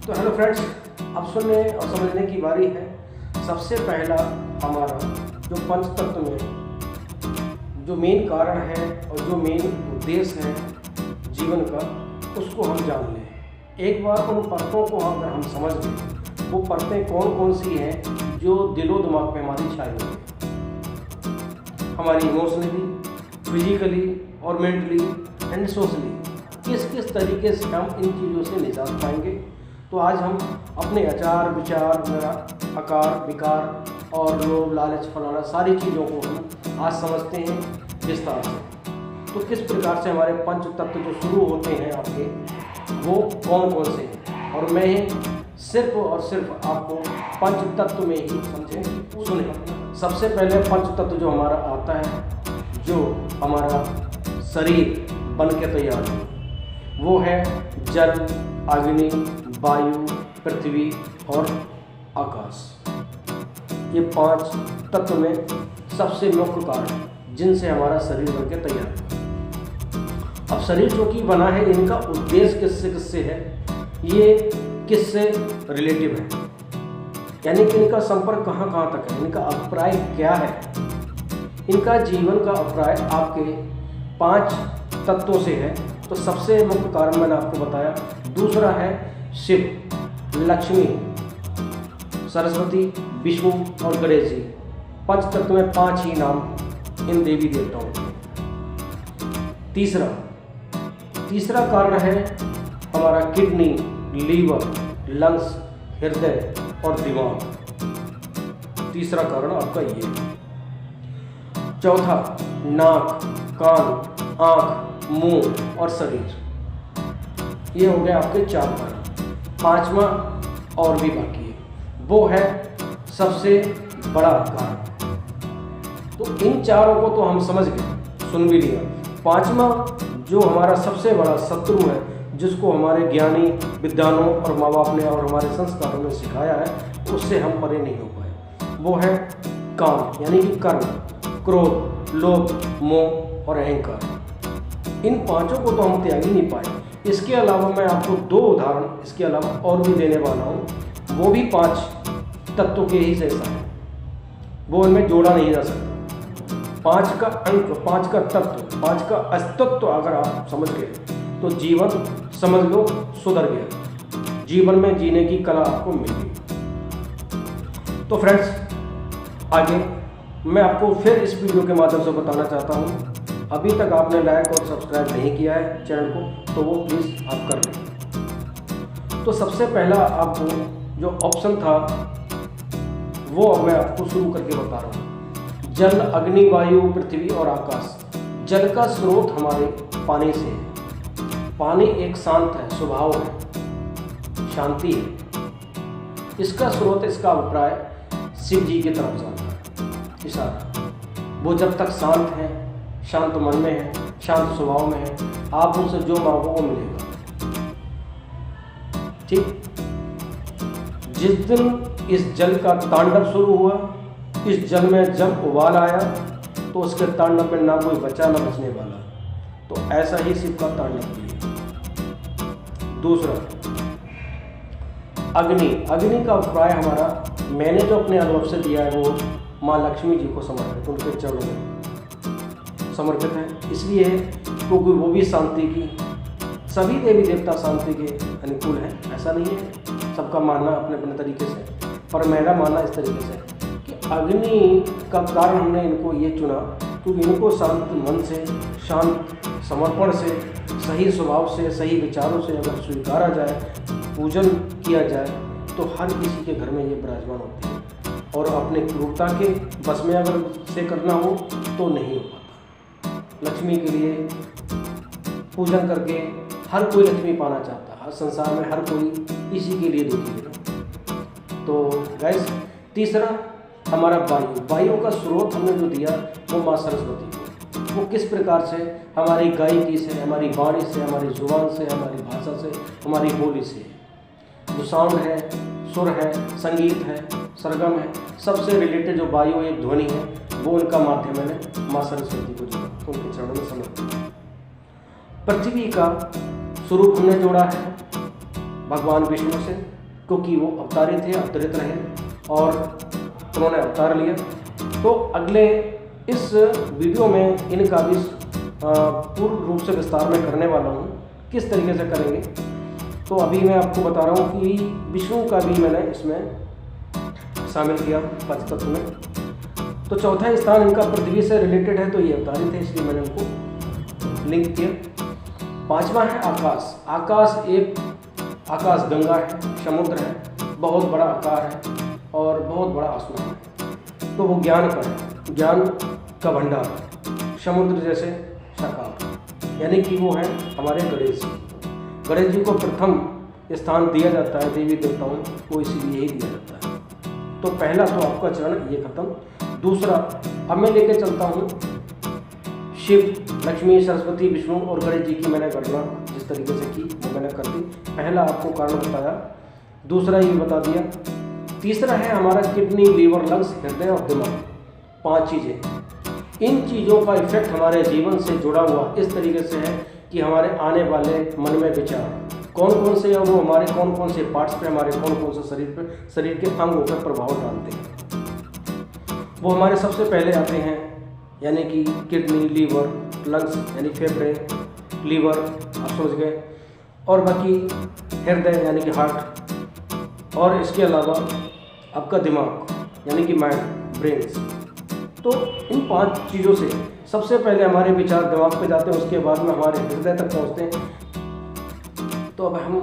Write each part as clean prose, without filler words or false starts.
तो hello friends, अब सुनने और समझने की बारी है। सबसे पहला हमारा जो पंच तत्व में जो मेन कारण है और जो मेन उद्देश्य है जीवन का, उसको हम जान लें। एक बार उन परतों को अगर हम समझ लें, वो परतें कौन कौन सी हैं जो दिलो दिमाग में हमारी छाई हुई है, हमारी इमोशनली, फिजिकली और मेंटली एंड सोशली किस किस तरीके से हम इन चीज़ों से निजात पाएंगे। तो आज हम अपने आचार विचार आकार विकार और लोभ लालच फलाना सारी चीज़ों को हम आज समझते हैं विस्तार से। तो किस प्रकार से हमारे पंच तत्व जो शुरू होते हैं आपके, वो कौन कौन से हैं, और मैं सिर्फ और सिर्फ आपको पंच तत्व में ही समझें सुने। सबसे पहले पंच तत्व जो हमारा आता है, जो हमारा शरीर बन के तैयार है, वो है जल, अग्नि, वायु, पृथ्वी और आकाश। ये 5 तत्व में सबसे मुख्य कारण जिनसे हमारा शरीर बन के तैयार है। अब शरीर जो कि बना है, इनका उद्देश्य किससे किससे है, ये किससे रिलेटिव है, यानी कि इनका संपर्क कहाँ कहाँ तक है, इनका अभिप्राय क्या है। इनका जीवन का अभिप्राय आपके 5 तत्वों से है। तो सबसे मुख्य कारण मैंने आपको बताया। दूसरा है शिव, लक्ष्मी, सरस्वती, विष्णु और गणेश जी। पंच तत्व में 5 ही नाम इन देवी देवताओं के। तीसरा कारण है हमारा किडनी, लीवर, लंग्स, हृदय और दिमाग। तीसरा कारण आपका ये है। चौथा नाक, कान, आँख, मुंह और शरीर। ये हो गए आपके 4 कारण। 5वां और भी बाकी है, वो है सबसे बड़ा कारण। तो इन चारों को तो हम समझ गए, सुन भी लिया। 5वां जो हमारा सबसे बड़ा शत्रु है, जिसको हमारे ज्ञानी विद्वानों और माँ बाप ने और हमारे संस्कारों में सिखाया है, उससे हम परे नहीं हो पाए, वो है काम, यानी कि कर्म, क्रोध, लोभ, मोह और अहंकार। इन 5 को तो हम त्याग ही नहीं पाए। इसके अलावा मैं आपको 2 उदाहरण इसके अलावा और भी देने वाला हूँ, वो भी 5 तत्वों के ही जैसा है, वो इनमें जोड़ा नहीं जा सकता। 5 का अंक, 5 का तत्व, 5 का अस्तित्व अगर आप समझ गए तो जीवन समझ लो सुधर गया, जीवन में जीने की कला आपको मिल गई। तो फ्रेंड्स, आगे मैं आपको फिर इस वीडियो के माध्यम से बताना चाहता हूँ, अभी तक आपने लाइक और सब्सक्राइब नहीं किया है चैनल को, तो वो प्लीज़ आप कर लें। तो सबसे पहला आपको जो ऑप्शन था, वो अब मैं आपको शुरू करके बता रहा हूँ। जल, अग्नि, वायु, पृथ्वी और आकाश। जल का स्रोत हमारे पानी से है। पानी एक शांत है, स्वभाव है, शांति है। इसका स्रोत, इसका अभिप्राय शिव जी की तरफ जाता है, इशारा। वो जब तक शांत है, शांत मन में है, शांत स्वभाव में है, आप उनसे जो मांगो वो मिलेगा। ठीक, जिस दिन इस जल का तांडव शुरू हुआ, इस जल में जब उबाल आया, तो उसके तांडव में ना कोई बचा ना बचने वाला। तो ऐसा ही शिव का तांडव भी है। दूसरा अग्नि। अग्नि का अभिप्राय हमारा, मैंने जो अपने अनुभव से दिया है, वो माँ लक्ष्मी जी को समर्पित, उनके चरणों में समर्पित है। इसलिए क्योंकि वो भी शांति की, सभी देवी देवता शांति के अनुकूल हैं, ऐसा नहीं है, सबका मानना अपने अपने तरीके से, पर मेरा मानना इस तरीके से कि अग्नि का कारण हमने इनको ये चुना क्योंकि इनको शांत मन से, शांत समर्पण से, सही स्वभाव से, सही विचारों से अगर स्वीकारा जाए, पूजन किया जाए, तो हर किसी के घर में ये विराजमान होती है। और अपने क्रूरता के बस में अगर से करना हो तो नहीं हो पाता। लक्ष्मी के लिए पूजन करके हर कोई लक्ष्मी पाना चाहता है, हर संसार में हर कोई इसी के लिए दुखी है। तो गाइस, तीसरा हमारा वायु। वायु का स्रोत हमने जो दिया, वो माँ सरस्वती को। वो किस प्रकार से, हमारी गायकी से, हमारी वाणी से, हमारी जुबान से, हमारी भाषा से, हमारी बोली से, जो साउंड है, सुर है, संगीत है, सरगम है, सबसे रिलेटेड जो वायु एक ध्वनि है, वो उनका माध्यम है माँ सरस्वती को जोड़ा, उनके चरणों में समर्पित। पृथ्वी का स्वरूप हमने जोड़ा है भगवान विष्णु से, क्योंकि वो अवतरित रहे और उन्होंने अवतार लिया। तो अगले इस वीडियो में इनका भी पूर्ण रूप से विस्तार में करने वाला हूँ, किस तरीके से करेंगे। तो अभी मैं आपको बता रहा हूँ कि विष्णु का भी मैंने इसमें शामिल किया पंचतत्व में। तो चौथा स्थान इनका पृथ्वी से रिलेटेड है, तो ये अवतारित है, इसलिए मैंने उनको लिंक किया। पांचवा है आकाश। आकाश गंगा है, समुद्र है, बहुत बड़ा आकार है और बहुत बड़ा आसमान है। तो वो ज्ञान का है, ज्ञान का भंडार, समुद्र जैसे साकार, यानी कि वो है हमारे गणेश जी। गणेश जी को प्रथम स्थान दिया जाता है देवी देवताओं को, इसीलिए ही दिया जाता है। तो पहला तो आपका चरण ये खत्म। दूसरा अब मैं लेके चलता हूँ शिव, लक्ष्मी, सरस्वती, विष्णु और गणेश जी की मैंने गणना जिस तरीके से की वो मैंने कर दी। पहला आपको कारण बताया, दूसरा ये बता दिया। तीसरा है हमारा किडनी, लीवर, लंग्स, हृदय और दिमाग, 5 चीज़ें। इन चीज़ों का इफेक्ट हमारे जीवन से जुड़ा हुआ इस तरीके से है कि हमारे आने वाले मन में विचार कौन कौन से हैं, वो हमारे कौन कौन से पार्ट्स पे, हमारे कौन कौन से शरीर के अंगों पर प्रभाव डालते हैं। वो हमारे सबसे पहले आते हैं, यानी कि किडनी, लीवर, लंग्स यानी फेफड़े, लीवर आप समझ गए, और बाकी हृदय यानी कि हार्ट, और इसके अलावा आपका दिमाग यानी कि माइंड, ब्रेन्स। तो इन 5 चीज़ों से सबसे पहले हमारे विचार दिमाग पे जाते हैं, उसके बाद में हमारे हृदय तक पहुंचते हैं। तो अब हम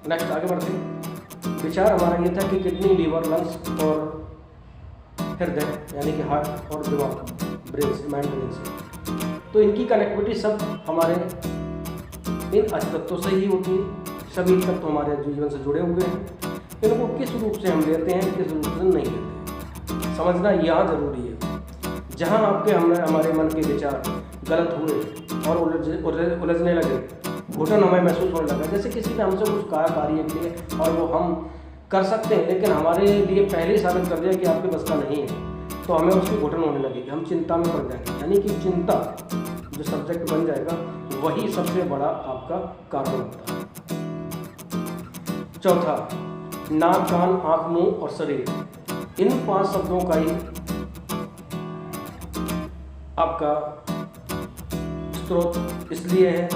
नेक्स्ट आगे बढ़ते हैं। विचार हमारा ये था कि किडनी, लीवर, लंग्स और हृदय यानी कि हार्ट और दिमाग, ब्रेन से, माइंड, ब्रेन से। तो इनकी कनेक्टिविटी सब हमारे इन तत्वों से ही होती है। सभी तत्व हमारे जीवन से जुड़े हुए हैं। इनको किस रूप से हम लेते हैं, किस रूप से नहीं लेते, समझना यहाँ जरूरी है। जहाँ आपके हमारे मन के विचार गलत हुए और उलझने लगे, घुटन हमें महसूस होने लगा, जैसे किसी ने हमसे कुछ कहा कार्य के लिए और वो हम कर सकते हैं लेकिन हमारे लिए पहले ही साबित कर दिया कि आपके बस का नहीं है, तो हमें उसकी घुटन होने लगेगी, हम चिंता में पड़ जाएंगे। यानी कि चिंता जो सब्जेक्ट बन जाएगा वही सबसे बड़ा आपका कारण होता है। चौथा, नाक, कान, आँख, मुंह और शरीर, इन 5 शब्दों का ही आपका स्रोत इसलिए है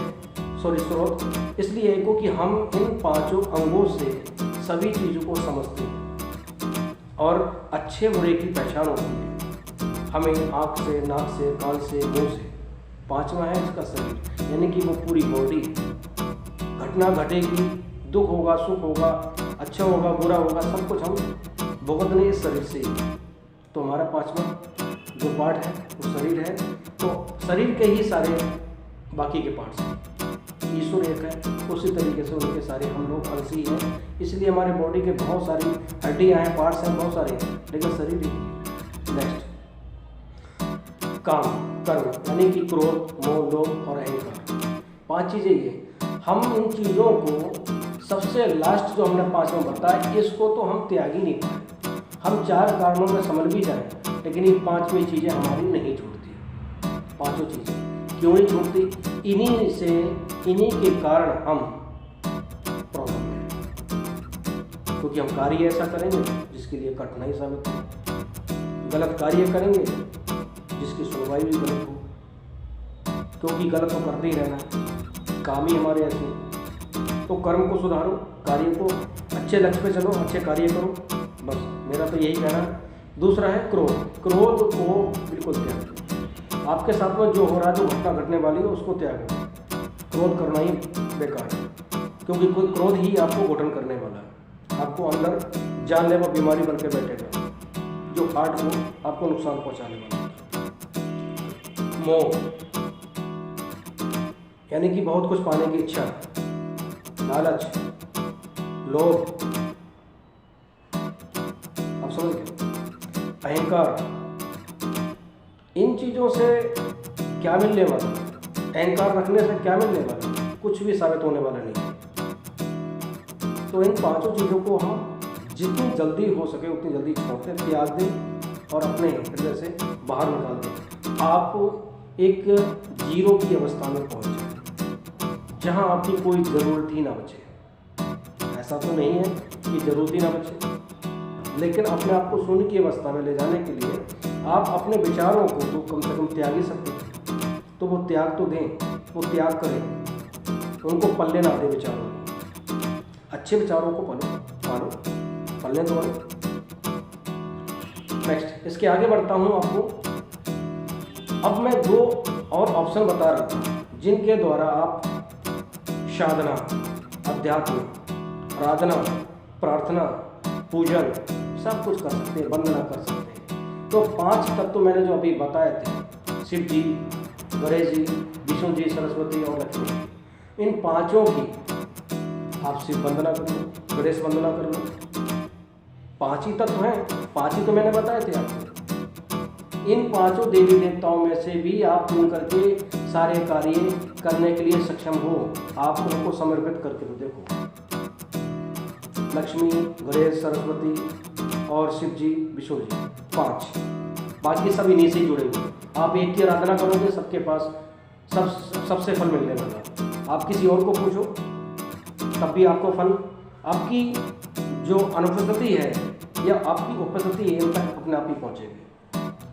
क्योंकि हम इन 5 अंगों से सभी चीज़ों को समझते हैं और अच्छे बुरे की पहचान होती है हमें आँख से, नाक से, कान से, मुंह से। 5वां है इसका शरीर, यानी कि वो पूरी बॉडी, घटना घटेगी, दुख होगा, सुख होगा, अच्छा होगा, बुरा होगा, सब कुछ हम भुगतने इस शरीर से ही। तो हमारा 5वां जो पार्ट है वो शरीर है। तो शरीर के ही सारे बाकी के पार्ट्स हैं। ईश्वर एक है, उसी तरीके से उनके सारे हम लोग अंश ही हैं। इसलिए हमारे बॉडी के बहुत सारी हड्डियाँ हैं, पार्ट्स हैं बहुत सारे, लेकिन शरीर ही है। नेक्स्ट, काम, कर्म, यानी कि क्रोध, मोह, लोभ और अहंकार, 5 चीज़ें ये। हम इन चीज़ों को सबसे लास्ट जो हमने 5वां बताया, इसको तो हम त्याग ही नहीं पाए। हम 4 कारणों में समझ भी जाएं, लेकिन ये 5वीं चीज़ें हमारी नहीं छूटती। 5 चीज़ें क्यों नहीं छूटती? इन्हीं के कारण हम प्रॉब्लम में, क्योंकि हम कार्य ऐसा करेंगे जिसके लिए कठिनाई साबित हो, गलत कार्य करेंगे जिसकी सुनवाई भी गलत हो, क्योंकि गलत तो करते ही रहना, काम ही हमारे ऐसे। तो कर्म को सुधारो, कार्य को, अच्छे लक्ष्य पे चलो, अच्छे कार्य करो, बस मेरा तो यही कहना है। दूसरा है क्रोध। क्रोध को बिल्कुल त्यागो। आपके साथ में जो हो रहा है, जो घटना घटने वाली है, उसको त्यागो। क्रोध करना ही बेकार है, क्योंकि क्रोध ही आपको घुटन करने वाला है, आपको अंदर जानलेवा बीमारी बन के बैठेगा, जो हार्ट को आपको नुकसान पहुंचाने वाला है। मोह, यानी कि बहुत कुछ पाने की इच्छा, लालच, लोभ, आप समझ गए। अहंकार, इन चीज़ों से क्या मिलने वाला? अहंकार रखने से क्या मिलने वाला? कुछ भी साबित होने वाला नहीं। तो इन 5 चीज़ों को हम जितनी जल्दी हो सके उतनी जल्दी छोड़ दें, त्याग दें और अपने हृदय से बाहर निकाल दें। आप एक जीरो की अवस्था में पहुंच जाए, जहां आपकी कोई ज़रूरत ही ना बचे। ऐसा तो नहीं है कि जरूरत ही ना बचे, लेकिन अपने आप को शून्य की अवस्था में ले जाने के लिए आप अपने विचारों को तो कम से कम त्याग ही सकते हैं। तो वो त्याग तो दें, वो त्याग करें, उनको पल्ले ना दें विचारों को। अच्छे विचारों को पालो, पल्ले दो। नेक्स्ट, इसके आगे बढ़ता हूँ आपको। अब मैं 2 और ऑप्शन बता रहा था जिनके द्वारा आप साधना, अध्यात्म, आराधना, प्रार्थना, पूजन सब कुछ कर सकते हैं, वंदना कर सकते हैं। तो 5 तत्व मैंने जो अभी बताए थे, शिव जी, गणेश जी, विष्णु जी, सरस्वती और लक्ष्मी, इन 5 की आप शिव वंदना कर लो, गणेश वंदना कर लो। 5 ही तत्व हैं, 5 ही तो मैंने बताए थे आपको। इन 5 देवी देवताओं में से भी आप चुन करके सारे कार्य करने के लिए सक्षम हो। आप उनको समर्पित करके तो देखो, लक्ष्मी, गणेश, सरस्वती और शिव जी, विष्णु जी, 5। बाकी सब इन्हीं से जुड़े हुए। आप एक की आराधना करोगे, सबके पास सबसे फल मिलने वाला। आप किसी और को पूछो तब भी आपको फल, आपकी जो अनुपस्थिति है या आपकी उपस्थिति है इन तक अपने आप ही पहुँचेगी।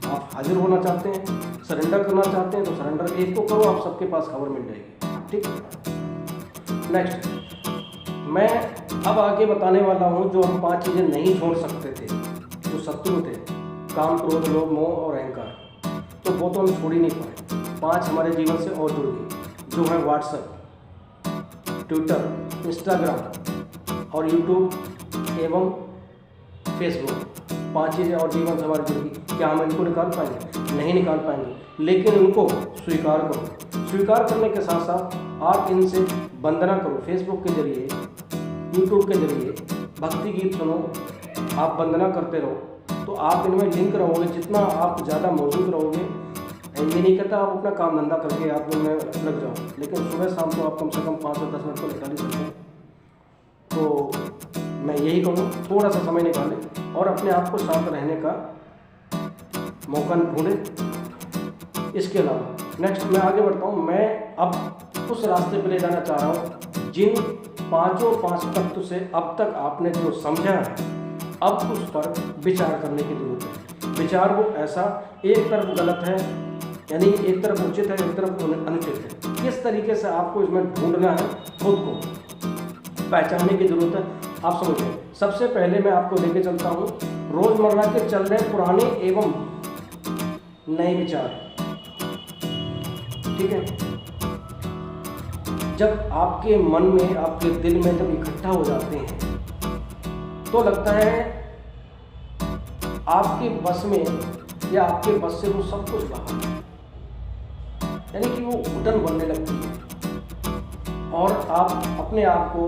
आप हाजिर होना चाहते हैं, सरेंडर करना चाहते हैं तो सरेंडर एक को करो, आप सबके पास खबर मिल जाएगी। ठीक है। नेक्स्ट, मैं अब आगे बताने वाला हूँ जो हम 5 चीज़ें नहीं छोड़ सकते थे, जो शत्रु थे, काम, क्रोध, लोभ, मोह और अहंकार, तो वो तो हम छोड़ ही नहीं पाए। 5 हमारे जीवन से और जुड़ गई, जो है व्हाट्सएप, ट्विटर, इंस्टाग्राम और यूट्यूब एवं फेसबुक। 5 चीज़ें और जीवन से हमारी जुड़ गई। क्या हम इनको निकाल पाएंगे? नहीं निकाल पाएंगे, लेकिन उनको स्वीकार करो। स्वीकार करने के साथ साथ आप इनसे वंदना करो। फेसबुक के जरिए, यूट्यूब के जरिए भक्ति गीत सुनो, आप वंदना करते रहो, तो आप इनमें लिंक रहोगे। जितना आप ज़्यादा मौजूद रहोगे, ये नहीं कहता आप अपना काम धंधा करके आप इनमें लग जाओ, लेकिन सुबह शाम तो आप कम से कम 5 से 10 मिनट तो निकाल ही सकते हैं। तो मैं यही कहूँ, थोड़ा सा समय निकालें और अपने आप को शांत रहने का मौका ढूंढें। इसके अलावा नेक्स्ट मैं आगे बढ़ता हूँ। मैं अब उस रास्ते पर ले जाना चाह रहा हूँ जिन 5 तत्व से अब तक आपने जो समझा है, अब उस पर विचार करने की जरूरत है। विचार वो ऐसा, एक तरफ गलत है, यानी एक तरफ उचित है, एक तरफ अनुचित है। किस तरीके से आपको इसमें ढूंढना है, खुद को पहचानने की जरूरत है। आप समझिए, सबसे पहले मैं आपको लेके चलता हूँ रोजमर्रा के चल रहे पुराने एवं नए विचार। ठीक है। जब आपके मन में, आपके दिल में जब इकट्ठा हो जाते हैं तो लगता है आपके बस में या आपके बस से वो सब कुछ बाहर है, यानी कि वो घुटन बनने लगती है और आप अपने आप को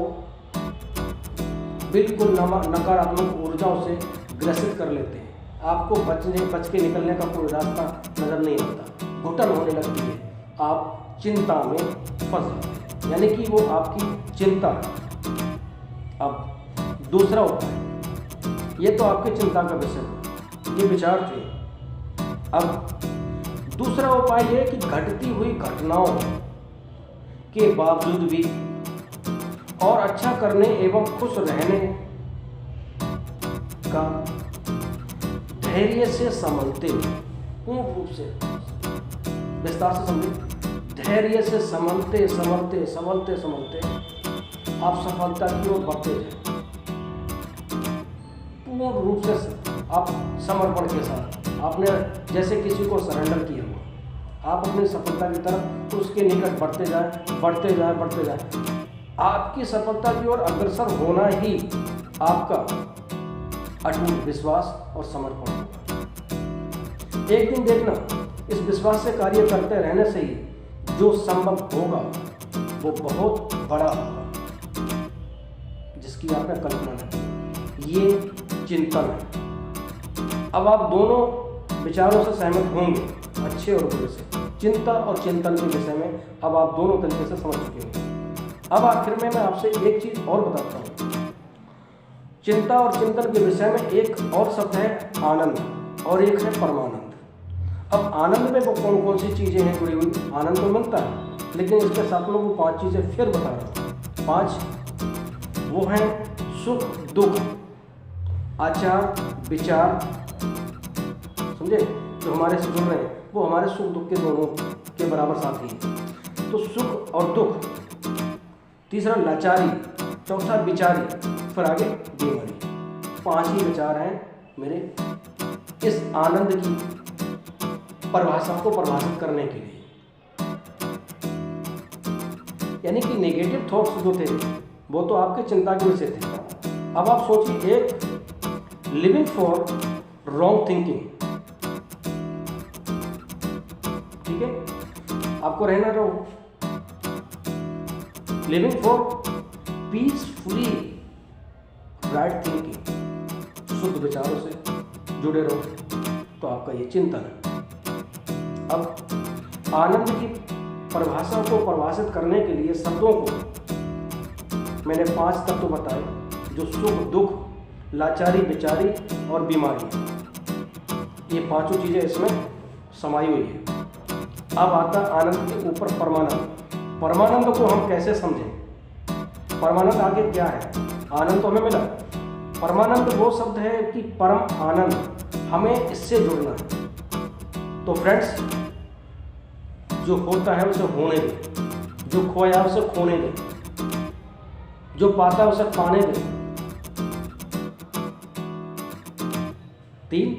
बिल्कुल नकारात्मक ऊर्जाओं से ग्रसित कर लेते हैं। आपको बच के निकलने का कोई रास्ता नजर नहीं आता, घुटन होने लगती है, आप चिंता में फंस जाते हैं, यानी कि वो आपकी चिंता है। अब दूसरा उपाय, ये तो आपकी चिंता का विषय, ये विचार थे। अब दूसरा उपाय ये कि घटती हुई घटनाओं के बावजूद भी और अच्छा करने एवं खुश रहने का धैर्य से संभलते हुए, पूर्ण रूप से विस्तार से समझे, धैर्य से संभलते संभलते संभलते संभलते आप सफलता की ओर बढ़ते जाए। पूर्ण रूप से आप समर्पण के साथ, आपने जैसे किसी को सरेंडर किया हुआ, आप अपनी सफलता की तरफ उसके निकट बढ़ते जाए, बढ़ते जाए, बढ़ते जाए। आपकी सफलता की ओर अग्रसर होना ही आपका अटूट विश्वास और समर्पण होगा। एक दिन देखना, इस विश्वास से कार्य करते रहने से ही जो संभव होगा वो बहुत बड़ा होगा, जिसकी आपने कल्पना नहीं। ये चिंतन है। अब आप दोनों विचारों से सहमत होंगे, अच्छे और बुरे से। चिंता और चिंतन के विषय में अब आप दोनों तरीके से समझ चुके होंगे। अब आखिर में मैं आपसे एक चीज और बताता हूँ। चिंता और चिंतन के विषय में एक और शब्द है आनंद और एक है परमानंद। अब आनंद में वो कौन कौन सी चीजें हैं जुड़ी हुई? आनंद तो मिलता है, लेकिन इसके साथ में वो 5 चीजें फिर बता रहा हूँ। 5 वो हैं सुख दुख, आचार विचार, समझे, जो हमारे से जुड़ रहे हैं वो हमारे सुख दुख के दोनों के बराबर साथी हैं। तो सुख और दुख, तीसरा लाचारी, चौथा बिचारी, फिर आगे बीमारी। 5 ही विचार हैं मेरे इस आनंद की परिभाषा को परिभाषित करने के लिए। यानी कि नेगेटिव थॉट्स जो थे वो तो आपके चिंता के विषय थे। अब आप सोचिए, एक लिविंग फॉर रॉन्ग थिंकिंग, ठीक है, आपको रहना रहो living for peacefully right thinking, शुद्ध विचारों से जुड़े रहो, तो आपका ये चिंतन है। अब आनंद की परिभाषा को परिभाषित करने के लिए शब्दों को मैंने 5 तत्व बताए, जो सुख दुख, लाचारी बिचारी और बीमारी, ये 5 चीजें इसमें समाई हुई है। अब आता आनंद के ऊपर परमानंद। परमानंद को हम कैसे समझें? परमानंद आगे क्या है? आनंद तो हमें मिला, परमानंद वो शब्द है कि परम आनंद, हमें इससे जुड़ना है। तो फ्रेंड्स, जो होता है उसे होने दे, जो खोया उसे खोने दे, जो पाता उसे पाने दे। 3,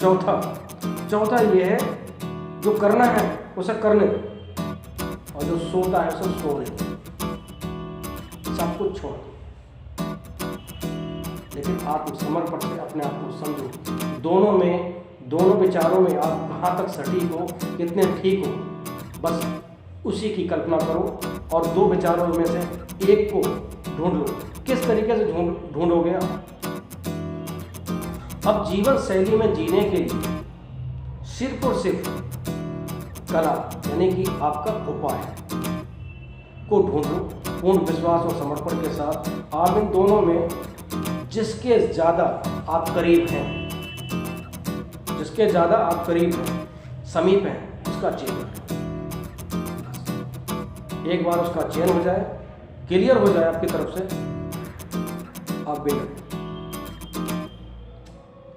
चौथा ये है जो करना है उसे करने दे, और जो सोता है उसे सोने दे। सब कुछ छोड़ दो, लेकिन आत्मसमर्पण से अपने आप को समझो। दोनों विचारों में आप कहाँ तक सटीक हो, कितने ठीक हो, बस उसी की कल्पना करो और 2 विचारों में से एक को ढूंढ लो। किस तरीके से ढूंढोगे आप? अब जीवन शैली में जीने के लिए सिर्फ और सिर्फ कला, यानी कि आपका उपाय को ढूंढो पूर्ण विश्वास और समर्पण के साथ। आप इन दोनों में जिसके ज़्यादा आप करीब हैं, समीप हैं, उसका चयन करें। एक बार उसका चयन हो जाए, क्लियर हो जाए आपकी तरफ से, आप बेहतर।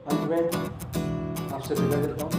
अंत में आपसे विदा देता हूँ।